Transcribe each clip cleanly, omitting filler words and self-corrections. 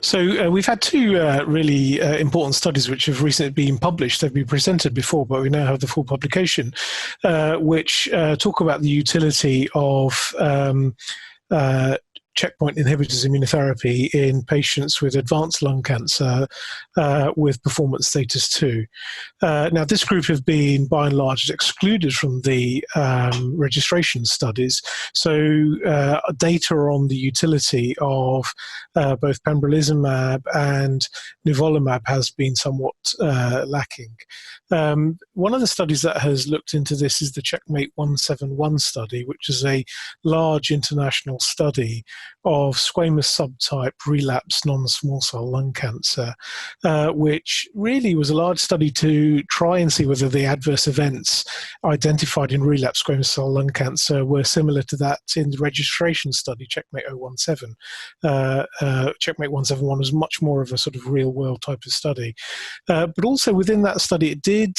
So we've had two really important studies which have recently been published. They've been presented before, but we now have the full publication, which talk about the utility of checkpoint inhibitors immunotherapy in patients with advanced lung cancer with performance status 2. Now, this group have been, by and large, excluded from the registration studies. So data on the utility of both pembrolizumab and nivolumab has been somewhat lacking. One of the studies that has looked into this is the Checkmate 171 study, which is a large international study of squamous subtype relapsed non-small cell lung cancer, which really was a large study to try and see whether the adverse events identified in relapsed squamous cell lung cancer were similar to that in the registration study, Checkmate 017. Checkmate 171 was much more of a sort of real-world type of study. But also within that study, it did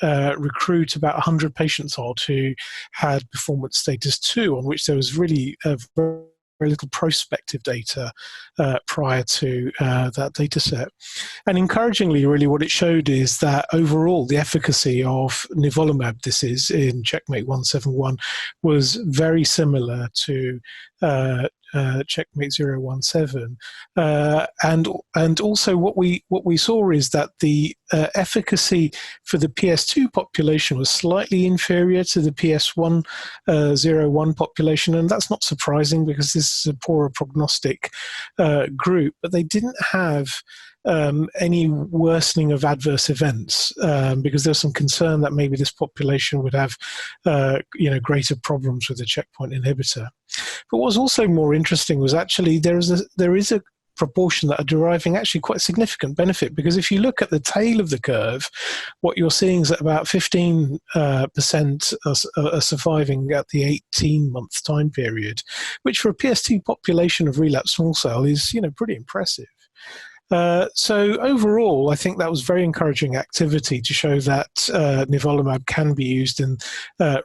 recruit about 100 patients odd who had performance status 2, on which there was really very little prospective data prior to that data set. And encouragingly, really what it showed is that overall the efficacy of nivolumab, this is in Checkmate 171, was very similar to Checkmate 017, and also what we saw is that the efficacy for the PS2 population was slightly inferior to the PS1 01 population, and that's not surprising because this is a poorer prognostic group. But they didn't have any worsening of adverse events because there's some concern that maybe this population would have greater problems with the checkpoint inhibitor. But what was also more interesting was actually there is a proportion that are deriving actually quite significant benefit, because if you look at the tail of the curve, what you're seeing is that about 15% are surviving at the 18-month time period, which for a PS2 population of relapsed small cell is pretty impressive. So overall, I think that was very encouraging activity to show that nivolumab can be used in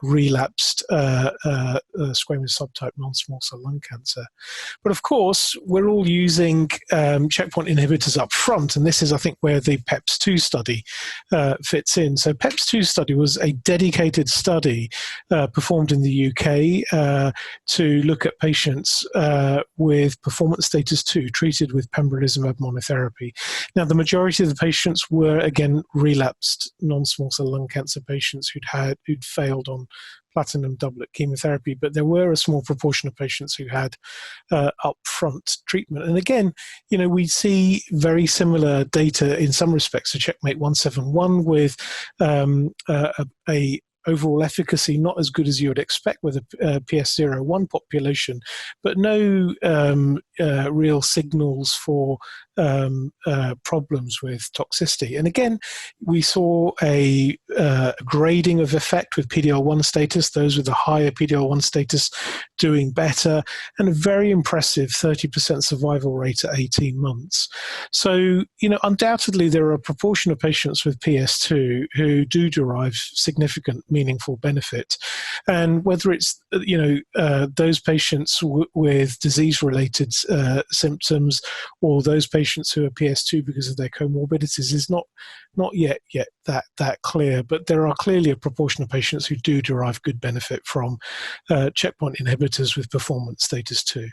relapsed squamous subtype non-small cell lung cancer. But of course, we're all using checkpoint inhibitors up front, and this is, I think, where the PEPS2 study fits in. So PEPS2 study was a dedicated study performed in the UK to look at patients with performance status 2 treated with pembrolizumab monotherapy. Now, the majority of the patients were, again, relapsed non-small cell lung cancer patients who'd failed on platinum doublet chemotherapy, but there were a small proportion of patients who had upfront treatment. And again, we see very similar data in some respects to Checkmate 171 with a overall efficacy not as good as you would expect with a PS01 population, but no real signals for problems with toxicity. And again, we saw a grading of effect with PDL1 status, those with a higher PDL1 status doing better, and a very impressive 30% survival rate at 18 months. So, undoubtedly there are a proportion of patients with PS2 who do derive significant meaningful benefit. And whether it's, those patients with disease-related symptoms or those patients who are PS2 because of their comorbidities is not yet that clear. But there are clearly a proportion of patients who do derive good benefit from checkpoint inhibitors with performance status 2.